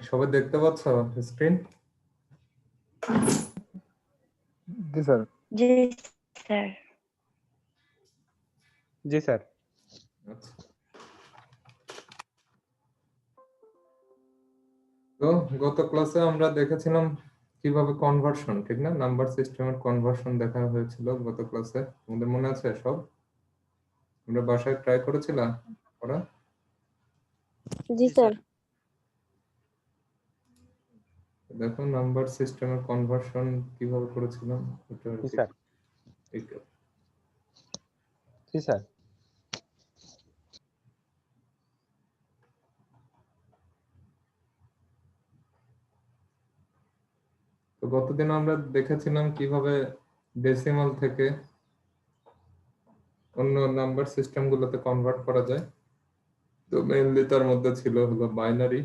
সবাই দেখতে পাচ্ছ স্ক্রিন? জি স্যার। জি স্যার। জি স্যার। আচ্ছা, তো গত ক্লাসে আমরা দেখেছিলাম কিভাবে কনভার্সন, ঠিক না, নাম্বার সিস্টেমের কনভার্সন দেখা হয়েছিল গত ক্লাসে। তোমাদের মনে আছে সব? আমরা বাসায় ট্রাই করেছিলাম ওরা। জি স্যার। দেখো নাম্বার সিস্টেমের কনভার্সন কিভাবে করেছিলাম এটা আর জি কি। স্যার। ঠিক আছে। জি স্যার। তো গতদিন আমরা দেখেছিলাম কিভাবে ডেসিমাল থেকে অন্য নাম্বার সিস্টেম গুলোতে কনভার্ট করা যায়। তো মেইনলি তার মধ্যে ছিল হলো বাইনারি,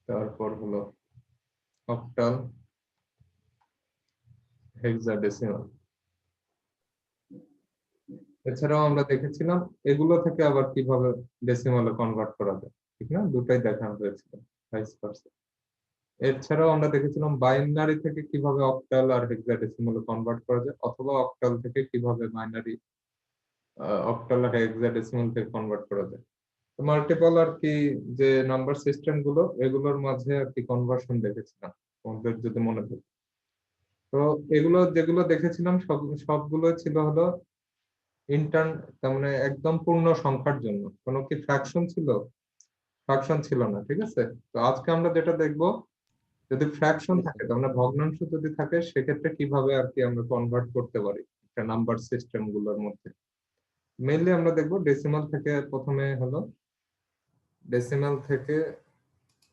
তারপর হলো অক্টাল, হেক্সাডেসিমাল। এছাড়াও আমরা দেখেছিলাম এগুলো থেকে আবার কিভাবে ডেসিমালে কনভার্ট করা যায়, ঠিক না, দুটাই দেখানো হয়েছিল ভাইস ভার্সা। এছাড়াও আমরা দেখেছিলাম বাইনারি থেকে কিভাবে অক্টাল আর হেক্সাডেসিমালে কনভার্ট করা যায়, অথবা অক্টাল থেকে কিভাবে বাইনারি অক্টাল আর হেক্সাডেসিমাল থেকে কনভার্ট করা যায়। মাল্টিপল আর কি যে নাম্বার সিস্টেম গুলো, এগুলোর মাঝে আর কি কনভার্সন দেখেছিলাম তোমাদের যদি মনে থাকে। তো এগুলো যেগুলো দেখেছিলাম সবগুলো ছিল হলো ইন্টার্ন, তার মানে একদম পূর্ণ সংখ্যার জন্য। কোনো কি ফ্র্যাকশন ছিল? ফ্র্যাকশন ছিল না, ঠিক আছে। তো আজকে আমরা যেটা দেখবো, যদি ফ্র্যাকশন থাকে, তার মানে ভগ্নাংশ যদি থাকে, সেক্ষেত্রে কিভাবে আর কি আমরা কনভার্ট করতে পারি একটা নাম্বার সিস্টেম গুলোর মধ্যে। মেইনলি আমরা দেখবো ডেসিমাল থেকে, প্রথমে হলো ডেসিমাল থেকে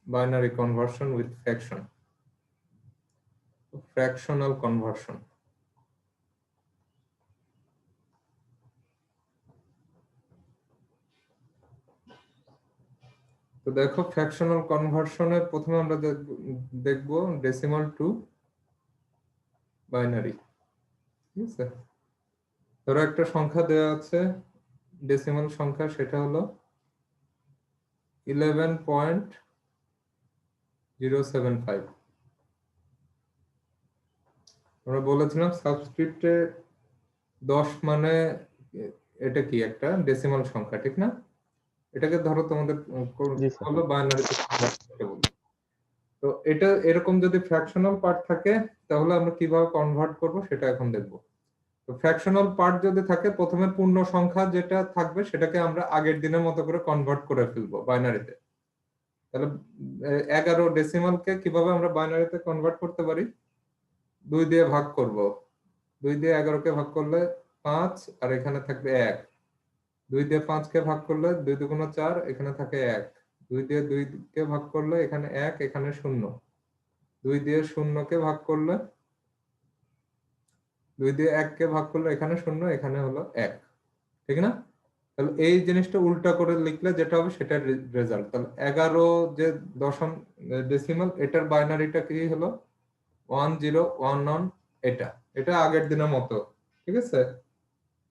binary conversion with fraction, fractional conversion. তো দেখো ফ্র্যাকশনাল কনভার্সনের প্রথমে আমরা দেখবো ডেসিমাল টু বাইনারি, ঠিক আছে। ধরো একটা সংখ্যা দেওয়া আছে, ডেসিমাল সংখ্যা, সেটা হলো 11.075। আমরা বলেছিলাম সাবস্ক্রিপ্টে 10 মানে এটা কি একটা ডেসিমাল সংখ্যা, ঠিক না। এটাকে ধরো তোমাদের জি স্যার। হলো বাইনারিতে কনভার্ট করতে বলবো। তো এটা এরকম যদি ফ্র্যাকশনাল পার্ট থাকে, তাহলে আমরা কিভাবে কনভার্ট করব সেটা এখন দেখবো। তো ফ্র্যাকশনাল পার্ট যদি থাকে, প্রথমে পূর্ণ সংখ্যা যেটা থাকবে সেটাকে আমরা আগের দিনের মতো করে কনভার্ট করে ফেলবো বাইনারিতে। তাহলে 11 ডেসিমালকে কিভাবে আমরা বাইনারিতে কনভার্ট করতে পারি? 2 দিয়ে ভাগ করব। 2 দিয়ে 11কে ভাগ করলে 5, আর এখানে থাকবে 1। 2 দিয়ে 5কে ভাগ করলে 2 দুগুণ 4, এখানে থাকে 1। 2 দিয়ে 2 কে ভাগ করলে এখানে 1, এখানে 0। 2 দিয়ে 0কে ভাগ করলে, 2 দিয়ে 1কে ভাগ করলে এখানে 0, এখানে হলো 1, ঠিক না। তাহলে এই জিনিসটা উল্টা করে লিখলে যেটা হবে সেটার রেজাল্ট। তাহলে 11 যে দশম ডেসিমাল, এটার বাইনারিটা কি হলো 1011। এটা এটা আগের দিনের মতো, ঠিক আছে।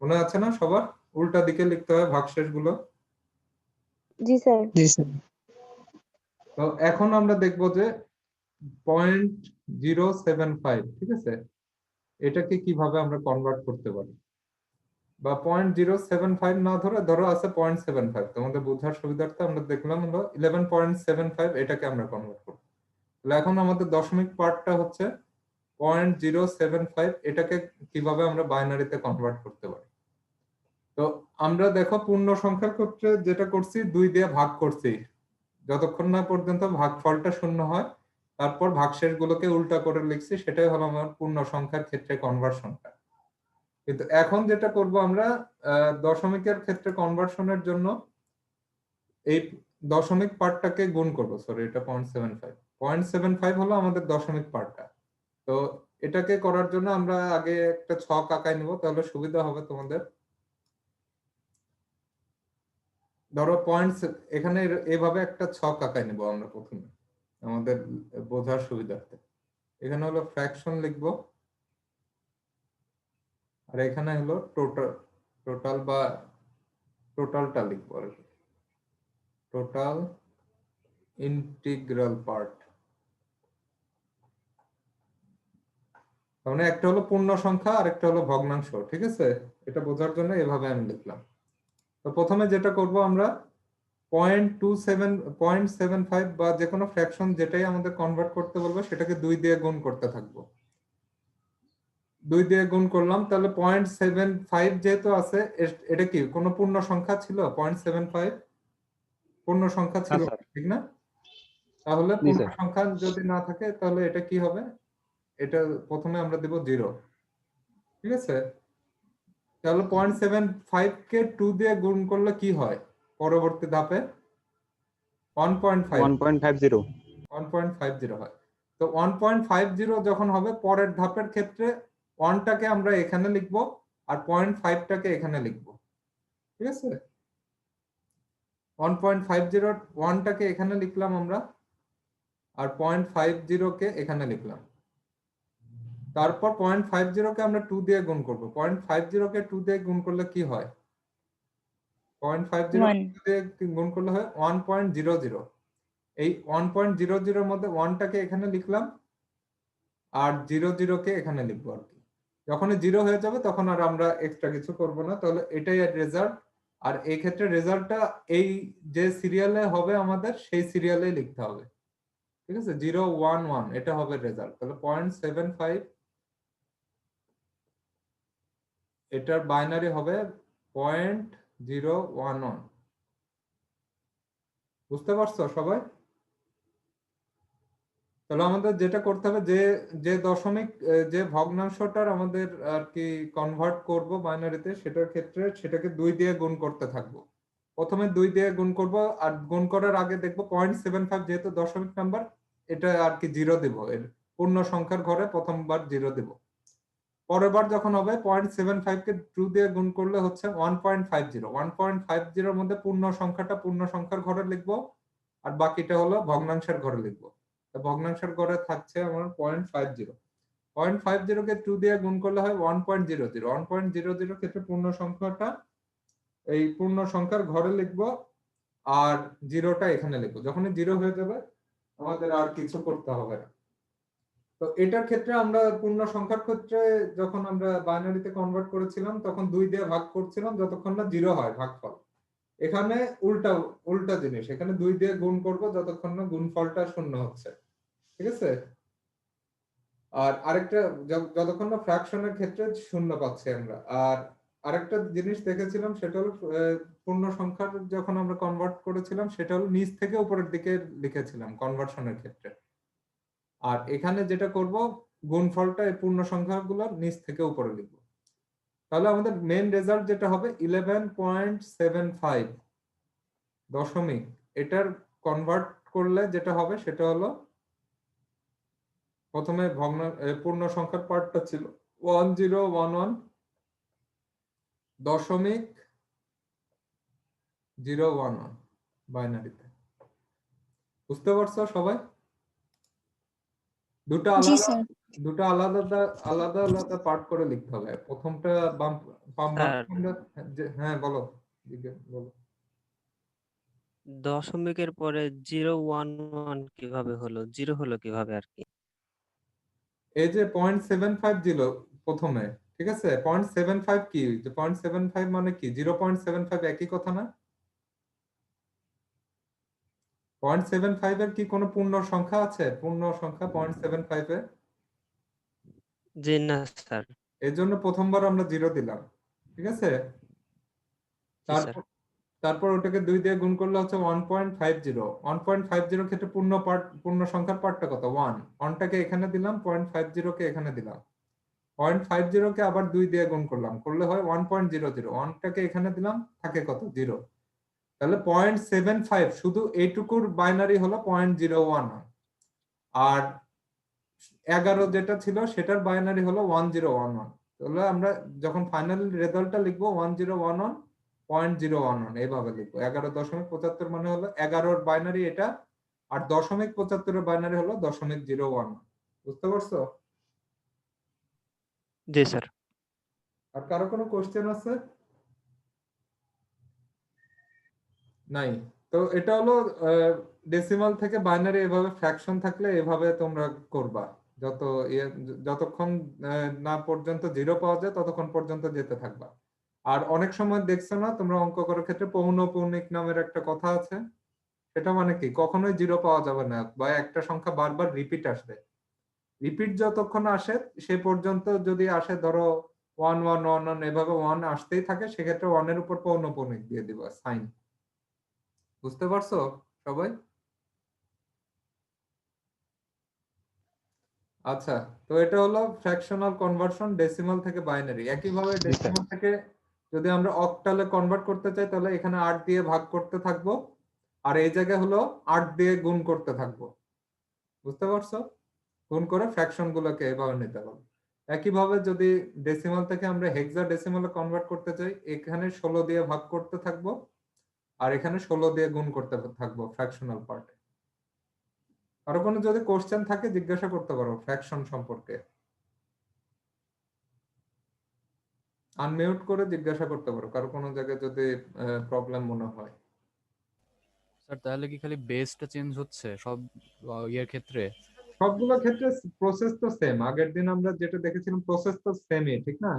মনে আছে না সবার? উল্টা দিকে লিখতে হয় ভাগশেষ গুলো। জি স্যার। জি স্যার। তো এখন আমরা দেখবো যে 0.075, ঠিক আছে, এটাকে কিভাবে আমরা কনভার্ট করতে পারি। বা 0.075 না ধরে ধরো আছে 0.75, তোমাদের বোঝার সুবিধার্থে আমরা দেখলাম হলো 11.75, এটাকে আমরা কনভার্ট করব। তাহলে এখন আমাদের দশমিক পার্টটা হচ্ছে 0.075, এটাকে কিভাবে আমরা বাইনারিতে কনভার্ট করতে পারি। তো আমরা দেখো পূর্ণ সংখ্যার ক্ষেত্রে যেটা করছি, 2 দিয়ে ভাগ করছি, যতক্ষণ না পর্যন্ত ভাগফলটা 0 হয়, তারপর ভাগশেষ গুলোকে উল্টা করে লিখছি, সেটাই হলো আমার পূর্ণ সংখ্যার ক্ষেত্রে কনভার্সনটা। কিন্তু এখন যেটা করব আমরা, দশমিকের ক্ষেত্রে কনভার্সনের জন্য এই দশমিক পার্টটাকে গুণ করব। সরি, এটা 0.75। 0.75 হলো আমাদের দশমিক পার্টটা। তো এটাকে করার জন্য আমরা আগে একটা ছক আঁকাই নিব, তাহলে সুবিধা হবে তোমাদের। ধরো পয়েন্টস, এখানে এভাবে একটা ছক আঁকাই নিব আমরা প্রথমে আমাদের বোঝার সুবিধার্থে। এখানে হলো ফ্র্যাকশন লিখবো, আর এখানে হলো টোটাল, টোটালটা লিখবো আর কি, টোটাল ইন্টিগ্রাল পার্ট, মানে একটা হলো পূর্ণ সংখ্যা আর একটা হলো ভগ্নাংশ, ঠিক আছে? এটা বোঝার জন্য এভাবে আমি লিখলাম। তো প্রথমে যেটা করব আমরা 0.75 বা যে কোনো ফ্র্যাকশন যেটাই আমাদের কনভার্ট করতে বলবো সেটাকে 2 দিয়ে গুণ করতে থাকবো। 2 দিয়ে গুণ করলাম, তাহলে 0.75 যেহেতু আছে, এটা কি কোনো পূর্ণ সংখ্যা ছিল? 0.75 পূর্ণ সংখ্যা ছিল, স্যার। ঠিক না? তাহলে জি পূর্ণ স্যার। সংখ্যা যদি না থাকে তাহলে এটা কি হবে? এটা প্রথমে আমরা দেব 0, ঠিক আছে? তাহলে 0.75 কে 2 দিয়ে গুণ করলে কি হয় পরবর্তী ধাপে? 1.5 1.50 1.50 হয়। তো 1.50 যখন হবে পরের ধাপের ক্ষেত্রে 1টাকে আমরা এখানে লিখব আর 0.5টাকে এখানে লিখব, ঠিক আছে? 1.50 1টাকে এখানে লিখলাম আমরা আর 0.50কে এখানে লিখলাম। তারপর 0.50কে আমরা 2 দিয়ে গুণ করব। 0.50কে 2 দিয়ে গুণ করলে কি হয়? 0.50 1 দিয়ে গুণ করলে হয় 1.00। এই 1.00 মধ্যে 1টাকে এখানে লিখলাম আর 00কে এখানে লিখবো আর কি। যখন 0 হয়ে যাবে তখন আর আমরা এক্সট্রা কিছু করব না, তাহলে এটাই রেজাল্ট। আর এই ক্ষেত্রে রেজাল্টটা এই যে সিরিয়ালে হবে আমাদের সেই সিরিয়ালেই লিখতে হবে, ঠিক আছে? 011 এটা হবে রেজাল্ট। তাহলে 0.75 এটার বাইনারি হবে 0.011। বুঝতে পারছো সবাই? তাহলে আমাদের যেটা করতে হবে, যে যে দশমিক যে ভগ্নাংশটার আমাদের আর কি কনভার্ট করব বাইনারিতে, সেটার ক্ষেত্রে সেটাকে 2 দিয়ে গুণ করতে থাকবো। প্রথমে 2 দিয়ে গুণ করব, আর গুণ করার আগে দেখবো 0.75 যেহেতু দশমিক নাম্বার, এটা আর কি 0 দেব। এর পূর্ণ সংখ্যার ঘরে প্রথমবার 0 দেব। পরের বার যখন হবে 0.75 কে 2 দিয়ে গুণ করলে হচ্ছে 1.50। 1.50 মধ্যে পূর্ণ সংখ্যাটা পূর্ণ সংখ্যার ঘরে লিখবো আর বাকিটা হলো ভগ্নাংশের ঘরে লিখবো। ভগ্নাংশের ঘরে থাকছে আমার 0.50। 0.50কে 2 দিয়ে গুণ করলে হয় 1.00। 1.00 ক্ষেত্রে পূর্ণ সংখ্যাটা এই পূর্ণ সংখ্যার ঘরে লিখবো আর 0টা এখানে লিখবো। যখনই 0 হয়ে যাবে আমাদের আর কিছু করতে হবে না। তো এটার ক্ষেত্রে আমরা পূর্ণ সংখ্যার ক্ষেত্রে যখন আমরা বাইনারিতে কনভার্ট করেছিলাম তখন 2 দিয়ে ভাগ করছিলাম যতক্ষণ না 0 হয় ভাগফল। এখানে উল্টা উল্টা জিনিস, এখানে 2 দিয়ে গুণ করব যতক্ষণ না গুণফলটা 0 হচ্ছে, ঠিক আছে? আর আরেকটা যতক্ষণ না ফ্র্যাকশনের ক্ষেত্রে 0 পাচ্ছি আমরা। আর আরেকটা জিনিস দেখেছিলাম সেটা হলো পূর্ণ সংখ্যার যখন আমরা কনভার্ট করেছিলাম সেটা হলো নিচ থেকে উপরের দিকে লিখেছিলাম কনভার্সনের ক্ষেত্রে। আর এখানে যেটা করব, গুণফলটা এই পূর্ণ সংখ্যাগুলো নিচ থেকে উপরে লিখব। তাহলে আমাদের মেইন রেজাল্ট যেটা হবে 11.75 দশমিক, এটার কনভার্ট করলে যেটা হবে সেটা হলো প্রথমে পূর্ণ সংখ্যার পার্টটা ছিল 1011 দশমিক 011 বাইনারিতে। বুঝতে পারছো সবাই? দুটো জি আলাদা স্যার। দুটো আলাদা আলাদা আলাদা পার্ট করে লিখতে হবে। প্রথমটা বাম বাম স্যার হ্যাঁ বলো, বলো। দশমিকের পরে 011 কিভাবে হলো, 0 হলো কিভাবে আর কি? এই যে 0.75 দিল প্রথমে, ঠিক আছে? 0.75 কি? যে 0.75 মানে কি? 0.75 একই কথা না? 0.75 এর কি কোনো পূর্ণ সংখ্যা আছে? পূর্ণ সংখ্যা 0.75 এ? জি না স্যার। এর জন্য প্রথমবার আমরা 0 দিলাম, ঠিক আছে? জি স্যার। তারপর তারপর ওটাকে 2 দিয়ে গুণ করলে হচ্ছে 1.50। 1.50 ক্ষেত্রে পূর্ণ সংখ্যার পার্টটা কত? 1। 1টাকে এখানে দিলাম, 0.50 কে এখানে দিলাম। 0.50 কে আবার 2 দিয়ে গুণ করলাম, করলে হয় 1.00। 1টাকে এখানে দিলাম, থাকে কত? 0। তাহলে 0.75 শুধু এইটুকুর বাইনারি হলো 0.011। আর 11 যেটা ছিল সেটার বাইনারি হলো 1011। তাহলে আমরা যখন ফাইনাল রেজাল্টটা লিখবো 1011.011 এইভাবে লিখবো। 11.75 মানে হলো 11-র বাইনারি এটা, আর 0.75-এর বাইনারি হলো 0.011। বুঝতে পারছো? জি স্যার। আর কারো কোনো কোশ্চেন আছে? নাই? তো এটা হলো ডেসিমাল থেকে বাইনারি এভাবে ফ্র্যাকশন থাকলে এভাবে তোমরা করবা, যত যতক্ষণ না পর্যন্ত জিরো পাওয়া যায় ততক্ষণ পর্যন্ত যেতে থাকবা। আর অনেক সময় দেখছো না তোমরা অঙ্ক করার ক্ষেত্রে পৌনঃপুনিক নামের একটা কথা আছে, সেটা মানে কি কখনোই জিরো পাওয়া যাবে না, বা একটা সংখ্যা বারবার রিপিট আসবে। রিপিট যতক্ষণ আসে সে পর্যন্ত যদি আসে, ধরো 1 1 1 1 এভাবে 1 আসতেই থাকে, সেক্ষেত্রে 1 এর উপর পৌনঃপুনিক দিয়ে দিবা সাইন। বুঝতে পারছো সবাই? আচ্ছা, তো এটা হলো ফ্র্যাকশনাল কনভার্সন ডেসিমাল থেকে বাইনারি। একইভাবে জি স্যার। ডেসিমাল থেকে যদি আমরা অক্টালে কনভার্ট করতে চাই তাহলে এখানে 8 দিয়ে ভাগ করতে থাকবো, আর এই জায়গায় হলো 8 দিয়ে গুণ করতে থাকবো। বুঝতে পারছো? গুণ করে ফ্র্যাকশন গুলোকে এভাবে নিতে হবে। একইভাবে যদি ডেসিমাল থেকে আমরা হেক্সাডেসিমালে কনভার্ট করতে চাই, এখানে 16 দিয়ে ভাগ করতে থাকবো, আর এখানে 16 দিয়ে গুণ করতে থাকবো ফ্র্যাকশনাল পার্টে। আরো কোনো যদি কোশ্চেন থাকে জিজ্ঞাসা করতে পারো ফ্র্যাকশন সম্পর্কে, আনমিউট করে জিজ্ঞাসা করতে পারো কারো কোনো জায়গায় যদি প্রবলেম মনে হয়। স্যার তাহলে কি খালি বেসটা চেঞ্জ হচ্ছে সব ইয়ের ক্ষেত্রে? সবগুলো ক্ষেত্রে প্রসেস তো সেম। আগের দিন আমরা যেটা দেখেছিলাম প্রসেস তো সেমই, ঠিক না?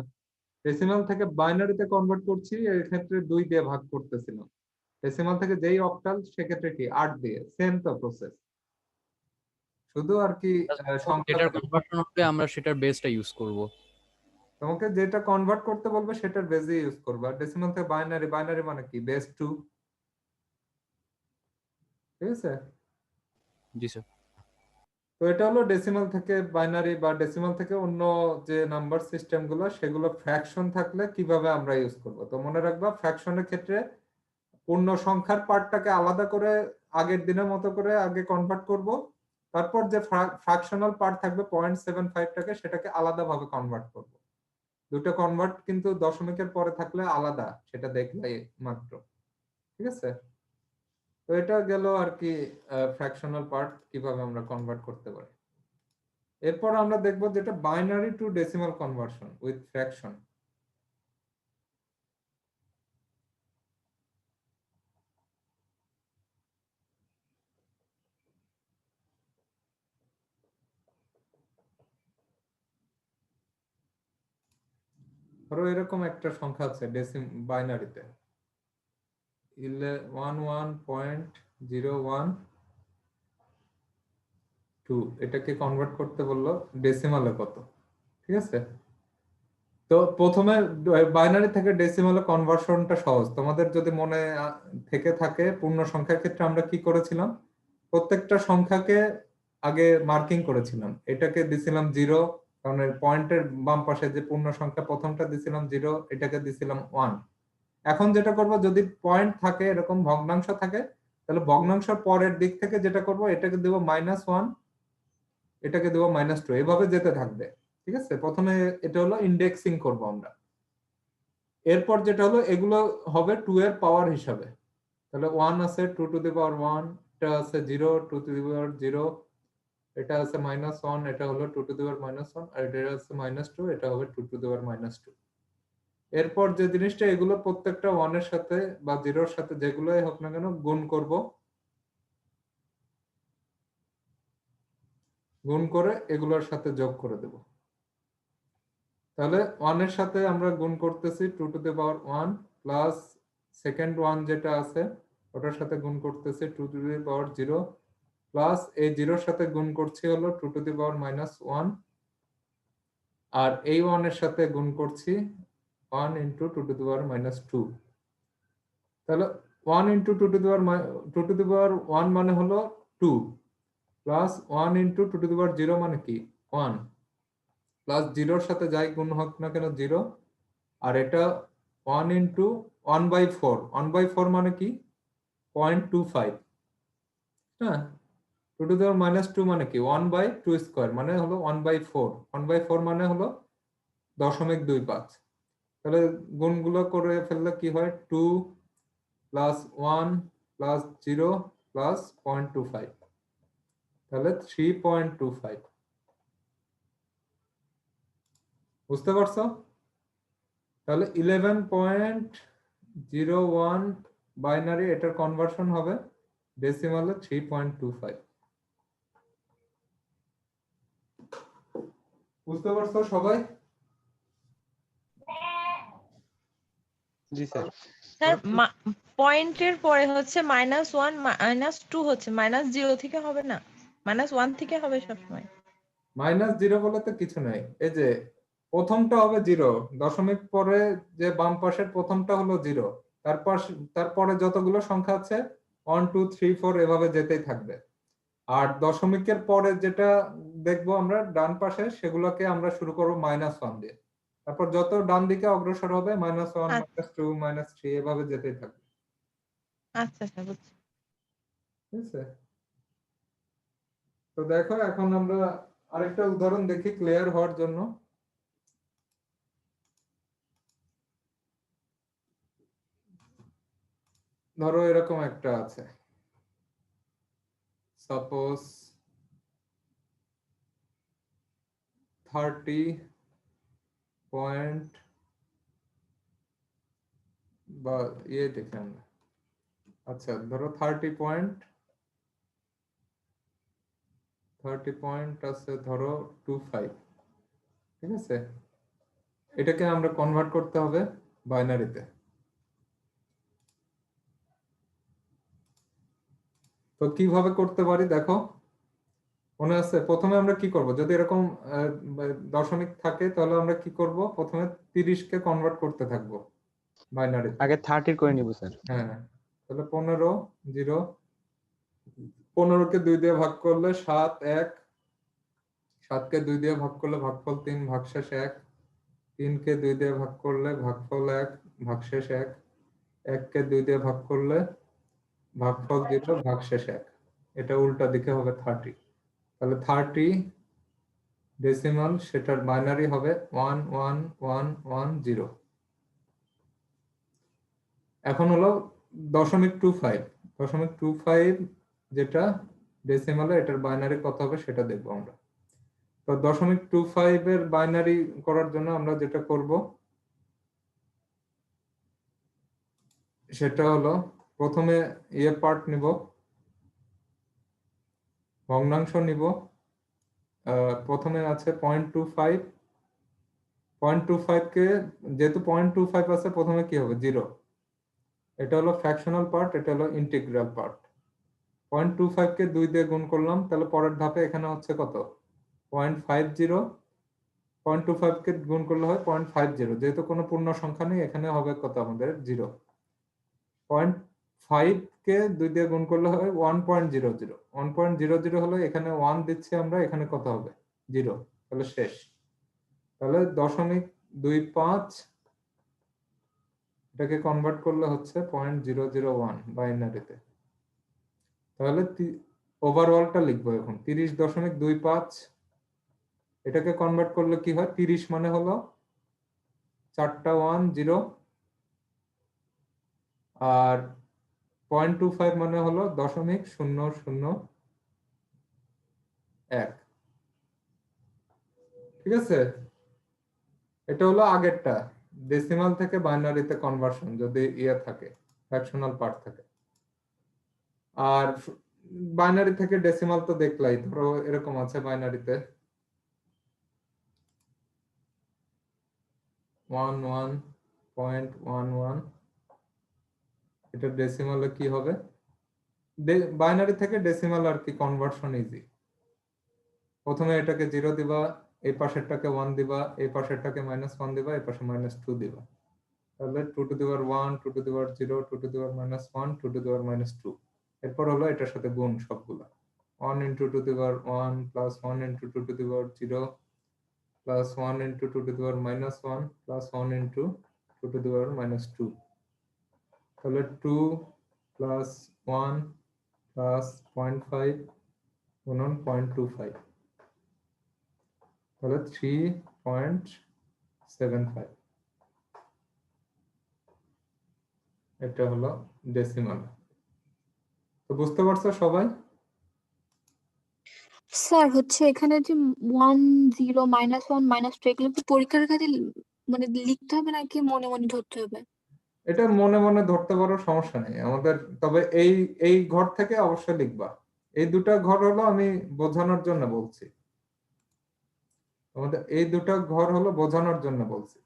ডেসিমাল থেকে বাইনারিতে কনভার্ট করছি, এর ক্ষেত্রে 2 দিয়ে ভাগ করতেছিলাম। ডেসিমাল থেকে যেই অক্টাল সেক্ষেত্রে কি 8 দিয়ে, সেম তো প্রসেস, শুধু আর কি সংখ্যা। যেটার কনভার্সন হবে আমরা সেটার বেসটা ইউজ করব। তোমাকে যেটা কনভার্ট করতে বলবে সেটার বেসে ইউজ করবে। আর ডেসিমাল থেকে বাইনারি, বাইনারি মানে কি বেস 2, ঠিক আছে? জি স্যার। তো এটা হলো ডেসিমাল থেকে বাইনারি বা ডেসিমাল থেকে অন্য যে নাম্বার সিস্টেম গুলো, সেগুলো ফ্র্যাকশন থাকলে কিভাবে আমরা ইউজ করব। তো মনে রাখবা ফ্র্যাকশনের ক্ষেত্রে পূর্ণ সংখ্যার পার্টটাকে আলাদা করে আগের দিনের মতো করে আগে কনভার্ট করব, তারপর যে ফ্র্যাকশনাল পার্ট থাকবে 0.75টাকে সেটাকে আলাদাভাবে কনভার্ট করব। দুটো কনভার্ট কিন্তু দশমিকের পরে থাকলে আলাদা, সেটা দেখলে মাত্র, ঠিক আছে? তো এটা গেল আর কি ফ্র্যাকশনাল পার্ট কিভাবে আমরা কনভার্ট করতে পারি। এরপর আমরা দেখব যেটা binary two decimal conversion with fraction. ধরো এরকম একটা সংখ্যা আছে বাইনারিতে 11.012, এটাকে কনভার্ট করতে বললো ডেসিমালে কত, ঠিক আছে? তো প্রথমে বাইনারি থেকে ডেসিমালে কনভার্সনটা সহজ। তোমাদের যদি মনে থেকে থাকে পূর্ণ সংখ্যার ক্ষেত্রে আমরা কি করেছিলাম, প্রত্যেকটা সংখ্যাকে আগে মার্কিং করেছিলাম। এটাকে দিছিলাম 0, কারণ পয়েন্টের বাম পাশে যে পূর্ণ সংখ্যা প্রথমটা দিছিলাম 0, এটাকে দিছিলাম 1। এখন যেটা করব, যদি পয়েন্ট থাকে এরকম ভগ্নাংশ থাকে, তাহলে ভগ্নাংশের পরের দিক থেকে যেটা করব, এটাকে দেব -1, এটাকে দেব -2, এভাবে যেতে থাকবে, ঠিক আছে? প্রথমে এটা হলো ইন্ডেক্সিং করব আমরা। এরপর যেটা হলো এগুলো হবে 2 এর পাওয়ার হিসাবে। তাহলে 1 আছে 2 টু দি পাওয়ার 1, এটা আছে 0 2 টু দি পাওয়ার 0, এটা আছে -1, এটা হলো 2 টু দি পাওয়ার -1, আর এটা আছে -2, এটা হবে 2 টু দি পাওয়ার -2। এরপর যে জিনিসটা, এগুলো প্রত্যেকটা 1 এর সাথে বা 0 এর সাথে যেগুলোই হোক না কেন গুণ করব, গুণ করে এগুলোর সাথে যোগ করে দেব। তাহলে 1 এর সাথে আমরা গুণ করতেছি 2 to the power 1, plus second 1 যেটা আছে ওটার সাথে গুণ করতেছি 2 টু দি পাওয়ার 0, প্লাস এই 0 এর সাথে গুণ করছি হলো 2 টু দি পাওয়ার -1, আর এই 1 এর সাথে গুণ করছি 1 ইনটু 2 টু দি পাওয়ার -2। তাহলে 1 into 2 to the power 2 to the power 1 মানে হলো 2, plus 1 into 2 to the power 0 মানে কি 1, প্লাস 0 এর সাথে যাই গুণ হোক না কেন 0, আর এটা 1 ইনটু 1/4, 1/4 মানে কি 0.25, হ্যাঁ? 2 টু দি পাওয়ার -2 মানে কি 1/2 স্কয়ার, মানে হলো 1/4, 1/4 মানে হলো 0.25। তাহলে গুণগুলো করে ফেললে কি হয়, 2 প্লাস 1 প্লাস 0 প্লাস 0.25, তাহলে 3.25। বুঝতে পারছো? তাহলে 11.01 বাইনারি, এটার কনভার্সন হবে ডেসিমালে 3.25। বুঝতে পারছো সবাই? জি স্যার। স্যার পয়েন্টের পরে হচ্ছে -1 -2 হচ্ছে -0 থেকে হবে না, -1 থেকে হবে সবসময়। -0 বলে তো কিছু নাই, এই যে প্রথমটা হবে 0, দশমিক পরে যে বাম পাশের প্রথমটা হলো 0, তারপরে যতগুলো সংখ্যা আছে 1 2 3 4 এভাবে যেতেই থাকবে। আর দশমিকের পরে যেটা দেখবো আমরা ডান পাশে, সেগুলোকে আমরা শুরু করবো -1 দিয়ে, তারপর যত ডান দিকে অগ্রসর হবে -1 -2 -3 এভাবে যেতেই থাকবে। আচ্ছা স্যার, বুঝছি। ঠিক আছে, তো দেখো এখন আমরা আরেকটা উদাহরণ দেখি ক্লিয়ার হওয়ার জন্য। ধরো এরকম একটা আছে, সাপোজ 30 পয়েন্ট বা দেখে আমরা, আচ্ছা ধরো 30 পয়েন্ট আছে ধরো 25। ঠিক আছে, এটাকে আমরা কনভার্ট করতে হবে বাইনারিতে। তো কিভাবে করতে পারি দেখো, মনে আছে প্রথমে আমরা কি করব, যদি এরকম দশমিক থাকে তাহলে আমরা কি করব, প্রথমে 30 কে কনভার্ট করতে থাকবো বাইনারি। আগে 30 করে নিব স্যার। হ্যাঁ, তাহলে 15 0, 15 কে 2 দিয়ে ভাগ করলে 7 1, 7 কে 2 দিয়ে ভাগ করলে ভাগফল 3 ভাগশেষ 1, 3 কে 2 দিয়ে ভাগ করলে ভাগফল 1 ভাগশেষ 1, 1 কে 2 দিয়ে ভাগ করলে ভাগফল 0 ভাগশেষ 1। এটা উল্টা দিকে হবে 30। তাহলে 30 ডেসিমাল, সেটার বাইনারি হবে 11110। এখন হলো 0.25 যেটা ডেসিমালে, এটার বাইনারি কত হবে সেটা দেখবো আমরা। তো 0.25 এর বাইনারি করার জন্য আমরা যেটা করব সেটা হলো, প্রথমে পার্ট নিব, ভগ্নাংশ নিব। প্রথমে আছে 0.25, 0.25 কে যেহেতু 0.25 আছে, প্রথমে কি হবে 0, এটা হলো ফ্র্যাকশনাল পার্ট, এটা হলো ইন্টিগ্রাল পার্ট। 0.25 কে 2 দিয়ে গুণ করলাম, তাহলে পরের ধাপে এখানে হচ্ছে কত 0.50, 0.25 কে গুণ করলে হয় 0.50, যেহেতু কোনো পূর্ণ সংখ্যা নেই এখানে হবে কত আমাদের 0। 0.5 কে 2 দিয়ে গুণ করলে হয় 1.00, 1.00 হলো এখানে 1 দিচ্ছি আমরা, এখানে কত হবে 0, তাহলে শেষ। তাহলে 0.25 এটাকে কনভার্ট করলে হচ্ছে 0.001 বাইনারিতে। তাহলে ওভারঅলটা লিখবো এখন 30.25, এটাকে কনভার্ট করলে কি হয়, 30 মানে হলো 4টা 1 0, আর 0.25 মানে হলো 0.001। ঠিক আছে, এটা হলো আগেরটা, ডেসিমাল থেকে বাইনারিতে কনভার্সন যদি থাকে, ফ্র্যাকশনাল পার্ট থাকে। আর বাইনারি থেকে ডেসিমাল তো দেখলাই, ধরো এরকম আছে বাইনারিতে 11.11, এটা ডেসিমালে কি হবে, বাইনারি থেকে ডেসিমাল আর কি কনভার্সন ইজি। প্রথমে এটাকে 0 দিবা, এই পাশেরটাকে 1 দিবা, এই পাশেরটাকে -1 দিবা, এই পাশে -2 দিবা, তাহলে 2 to the power 1 2 to the power 0 2 to the power -1 2 to the power -2। এরপর হলো এটার সাথে গুণ সবগুলা, 1 into 2 to the power 1 plus 1 into 2 to the power 0 plus 1 into 2 to the power -1 plus 1 into 2 to the power -2। তাহলে 2 plus 1 plus 0.5 গুণন 0.25, তাহলে 3.75। এটা হলো ডেসিমাল। তো বুঝতে পারছো সবাই? স্যার হচ্ছে এখানে যে 1 0 -1 -2 এগুলো কি পরীক্ষার কাজে মানে লিখতে হবে নাকি মনে মনে ধরতে হবে? এটা মনে মনে ধরতে পারো, সমস্যা নেই আমাদের। তবে এই এই ঘর থেকে অবশ্যই লিখবা। এই দুটা ঘর হলো আমি বোঝানোর জন্য বলছি, আমাদের এই দুটো ঘর হলো বোঝানোর জন্য বলছি,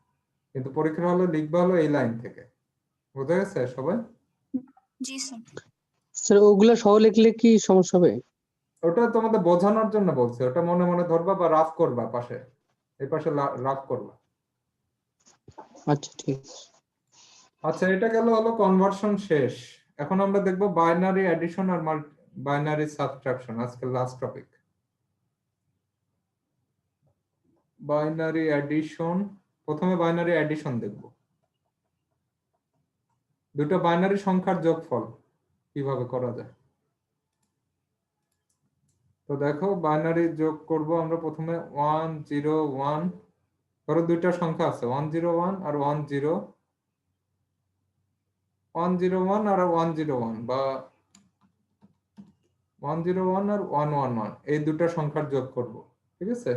কিন্তু পরীক্ষা হলে লিখবা হলো এই লাইন থেকে। বুঝা গেছে সবাই? জি স্যার। স্যার ওগুলা সহ লিখলে কি সমস্যা হবে? ওটা তোমাদের বোঝানোর জন্য বলছি, ওটা মনে মনে ধরবা বা রাফ করবা, পাশে এই পাশে রাফ করবা। আচ্ছা ঠিক আছে। আচ্ছা, এটা গেল হলো কনভার্সন শেষ। এখন আমরা দেখবো বাইনারি অ্যাডিশন আর বাইনারি সাবট্রাকশন, আজকে লাস্ট টপিক। বাইনারি অ্যাডিশন, প্রথমে বাইনারি অ্যাডিশন দেখব, দুটো বাইনারি সংখ্যার যোগফল কিভাবে করা যায়। তো দেখো, বাইনারি যোগ করব আমরা প্রথমে 1 0 1, ধরো দুইটা সংখ্যা আছে 101 আর 10, 101 আর 101, বা 101 আর 111, এই দুটো সংখ্যার যোগ করব। ঠিক আছে,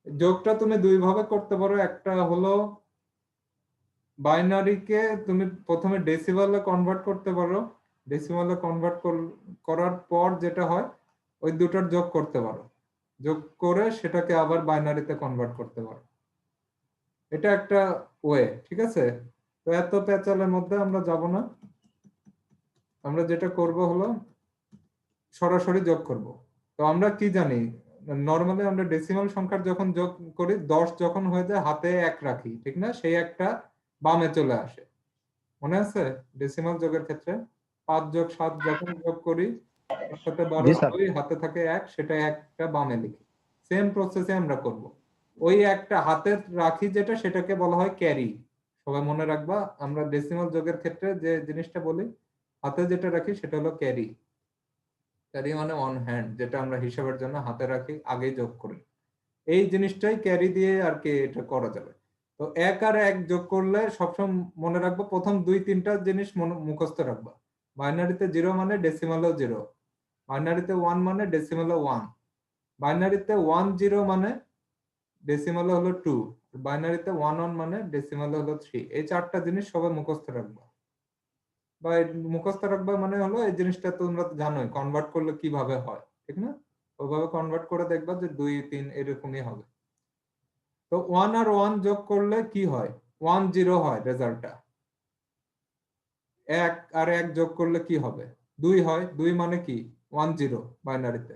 যোগটা তুমি দুই ভাবে করতে পারো। একটা হলো বাইনারিকে তুমি প্রথমে ডেসিমালে কনভার্ট করতে পারো, ডেসিমালে কনভার্ট করার পর যেটা হয় ওই দুটোর যোগ করতে পারো, যোগ করে সেটাকে আবার বাইনারিতে কনভার্ট করতে পারো। এটা একটা ওয়ে, ঠিক আছে। তো এত প্যাচালের মধ্যে আমরা যাব না, আমরা যেটা করব হলো সরাসরি যোগ করব। তো আমরা কি জানি, নর্মালি আমরা ডেসিমাল সংখ্যার যখন যোগ করি 10 যখন হয়ে যায় হাতে 1 রাখি, ঠিক না? সেই একটা বামে চলে আসে, মনে আছে? ডেসিমাল যোগের ক্ষেত্রে 5 যোগ 7 যখন যোগ করি তার সাথে 12 জি স্যার। 2 হাতে থাকে 1, সেটা একটা বামে লিখি। সেম প্রসেসে আমরা করব, ওই একটা হাতে রাখি যেটা, সেটাকে বলা হয় ক্যারি। সবাই মনে রাখবা, আমরা ডেসিমাল যোগের ক্ষেত্রে যে জিনিসটা বলি হাতে যেটা রাখি সেটা হলো ক্যারি। ক্যারি মানে অন হ্যান্ড, যেটা আমরা হিসাবের জন্য হাতে রাখি, আগে যোগ করি। এই জিনিসটাই ক্যারি দিয়ে আর কি এটা করা যাবে। তো 1 আর 1 যোগ করলে সবসময় মনে রাখবো, প্রথম 2-3টা জিনিস মুখস্থ রাখবা। বাইনারিতে 0 মানে ডেসিমালও 0, বাইনারিতে 1 মানে ডেসিমালও 1, বাইনারিতে 1 0 মানে ডেসিমালে হলো 2, বাইনারিতে 1 1 মানে ডেসিমালে হলো 3। এই 4টা জিনিস সবাই মুখস্থ রাখবা। বা মুখস্থ রাখবা মানে হলো এই জিনিসটা তোমরা তো জানোই কনভার্ট করলে কিভাবে হয়, ঠিক না? ওইভাবে কনভার্ট করে দেখবা যে 2 3 এরকমই হবে। তো 1 আর 1 যোগ করলে কি হয়? 1 0 হয় রেজাল্টটা। 1 আর 1 যোগ করলে কি হবে? 2 হয়। 2 মানে কি? 1 0 বাইনারিতে।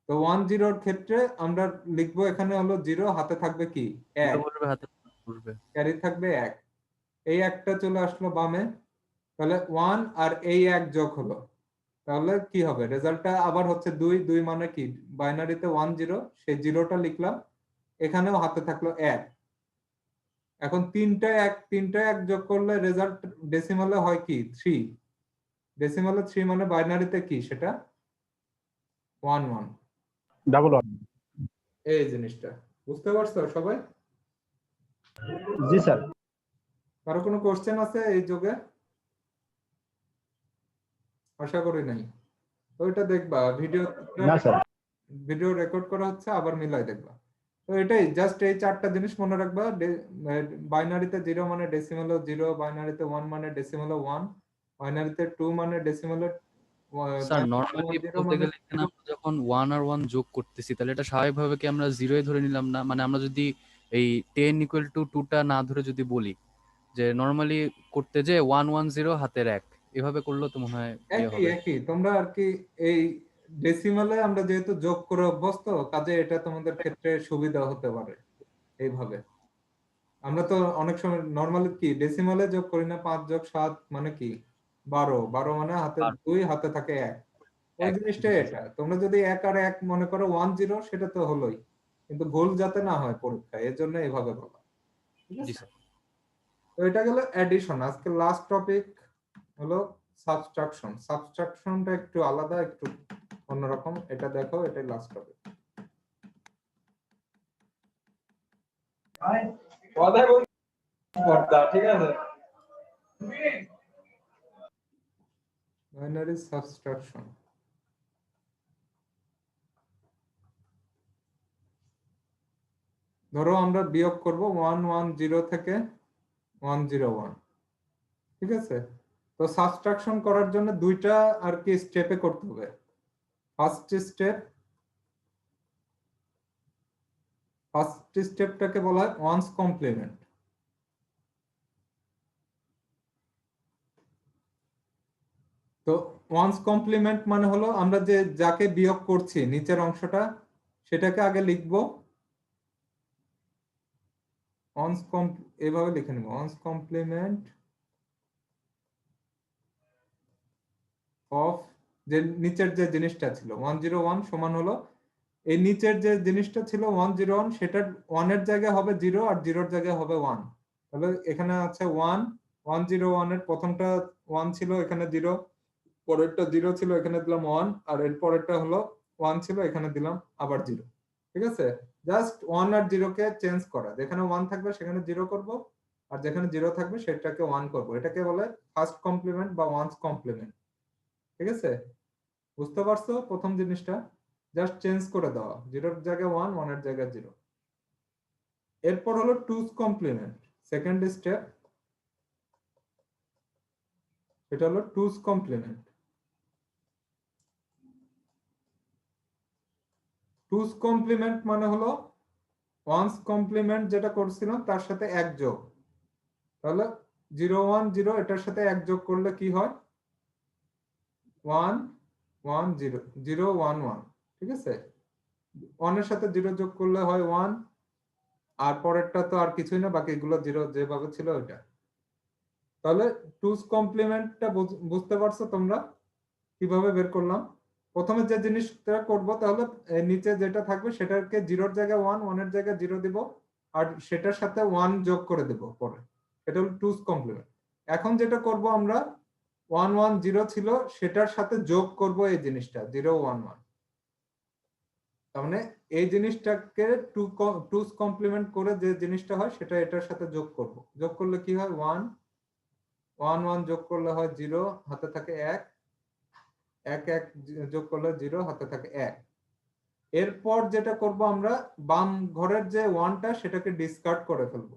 তো 1 0 এর ক্ষেত্রে আমরা লিখবো এখানে হলো 0, হাতে থাকবে কি? 1, বলবে হাতে বলবে। ক্যারি থাকবে 1। এই একটা চলে আসলো বামে, তাহলে 1 আর এই 1 যোগ হলো, তাহলে কি হবে? রেজাল্টটা আবার হচ্ছে 2, 2 মানে কি? বাইনারিতে 1 0, সেই 0টা লিখলাম, এখানেও হাতে থাকলো 1। এখন 3টা 1 যোগ করলে রেজাল্ট ডেসিমালে হয় কি? 3। ডেসিমালে 3 মানে বাইনারিতে কি সেটা? 1 1। ডাবল এই জিনিসটা বুঝতে পারছো সবাই? জি স্যার। কারো কোনো কোশ্চেন আছে এই যোগে? আশা করি নাই। ওইটা দেখবা ভিডিও, না স্যার। ভিডিও রেকর্ড করা হচ্ছে, আবার মিলাই দেখবা। তো এটাই জাস্ট এই 4টা জিনিস মনে রাখবা। বাইনারিতে 0 মানে ডেসিমালে 0, বাইনারিতে 1 মানে ডেসিমালে 1, বাইনারিতে 2 মানে ডেসিমালে স্যার নরমালি 0 বলতে মানে গেলে এখানে আমরা যখন 1 আর 1 যোগ করতেছি তাহলে এটা স্বাভাবিকভাবে কি আমরা 0 ধরে নিলাম না? মানে আমরা যদি এই 10 = 2টা না ধরে যদি বলি যে নরমালি করতে যে 1 1 0 হাতের 1 এভাবে করলেও তো মনে হয় ইয়ে একই হবে। একই। তোমরা আর কি এই ডেসিমালে আমরা যেহেতু যোগ করে অভ্যস্ত, কাজে এটা তোমাদের ক্ষেত্রে সুবিধা হতে পারে এইভাবে। আমরা তো অনেক সময় নরমালি কি ডেসিমালে যোগ করি না? 5 যোগ 7 মানে কি? 12, 12 মানে হাতে আর 2, হাতে থাকে 1। ওই 1 জিনিসটাই এটা। তোমরা যদি 1 আর 1 মনে করো 1 0, সেটা তো হলোই, কিন্তু ভুল যাতে না হয় পরীক্ষায়, এর জন্য এইভাবে বলা। ঠিক জি আছে, স্যার। তো এটা গেল অ্যাডিশন। আজকে লাস্ট টপিক হলো সাবট্রাকশন। সাবট্রাকশনটা একটু আলাদা, একটু অন্যরকম। এটা দেখো, এটাই লাস্ট টপিক। ঠিক আছে, বাইনারি সাবট্রাকশন। ধরো আমরা বিয়োগ করব 1 1 0 থেকে 1 0 1। ঠিক আছে? তো সাবট্রাকশন করার জন্য দুইটা আর কি স্টেপে করতে হবে। ফার্স্ট স্টেপটাকে বলা হয় ওয়ান্স কমপ্লিমেন্ট। তো ওয়ান্স কমপ্লিমেন্ট মানে হলো আমরা যে যাকে বিয়োগ করছি নিচের অংশটা সেটাকে আগে লিখবো এভাবে লিখে নিব, ওয়ান্স কমপ্লিমেন্ট অফ যে নিচের যে জিনিসটা ছিল 101 সমান হলো এই নিচের যে জিনিসটা ছিল 101 সেটার 1 এর জায়গায় হবে 0 আর 0 এর জায়গায় হবে 1। তাহলে এখানে আছে 1 101 এর প্রথমটা 1 ছিল এখানে 0, পরেরটা 0 ছিল এখানে দিলাম 1, আর এর পরেরটা হলো 1 ছিল এখানে দিলাম আবার 0। ঠিক আছে? জাস্ট 1 আর 0 কে চেঞ্জ করা, যেখানে 1 থাকবে সেখানে 0 করব আর যেখানে 0 থাকবে সেটাকে 1 করব। এটাকে বলে ফার্স্ট কমপ্লিমেন্ট বা ওয়ান্স কমপ্লিমেন্ট। ঠিক আছে? বুঝতে পারছো প্রথম জিনিসটা? জাস্ট চেঞ্জ করে দেওয়া, 0 এর জায়গায় 1 1 এর জায়গায় 0। এরপর হলো টুস কমপ্লিমেন্ট, সেকেন্ড স্টেপ, এটা হলো টুস কমপ্লিমেন্ট। টুস কমপ্লিমেন্ট মানে হলো ওয়ান্স কমপ্লিমেন্ট যেটা করছিলাম তার সাথে এক যোগ। তাহলে 0 1 0 এটার সাথে এক যোগ করলে কি হয় 1 1 0 0 1 1। ঠিক আছে? 1 এর সাথে 0 যোগ করলে হয় 1, আর পরেরটা তো আর কিছুই না, বাকি এগুলো 0 যেভাবে ছিল ওইটা। তাহলে টুস কমপ্লিমেন্টটা বুঝতে পারছো তোমরা কিভাবে বের করলাম? প্রথমে যে জিনিসটা করব তাহলে নিচে যেটা থাকবে সেটাকে 0 এর জায়গায় 1 1 এর জায়গায় 0 দিব আর সেটার সাথে 1 যোগ করে দেব পরে। এটা হলো টুস কমপ্লিমেন্ট। এখন যেটা করব আমরা 1 1 0 ছিল সেটার সাথে যোগ করব এই জিনিসটা 0 1 1। তার মানে এই জিনিসটাকে টুস কমপ্লিমেন্ট করে যে জিনিসটা হয় সেটা এটার সাথে যোগ করব। যোগ করলে কি হয় 1 1 1 যোগ করলে হয় 0, হাতে থাকে 1 1 1 যোগ করলে 0, হাতে থাকে 1। এরপর যেটা করব আমরা বাম ঘরের যে 1টা সেটাকে ডিসকার্ড করে ফেলবো।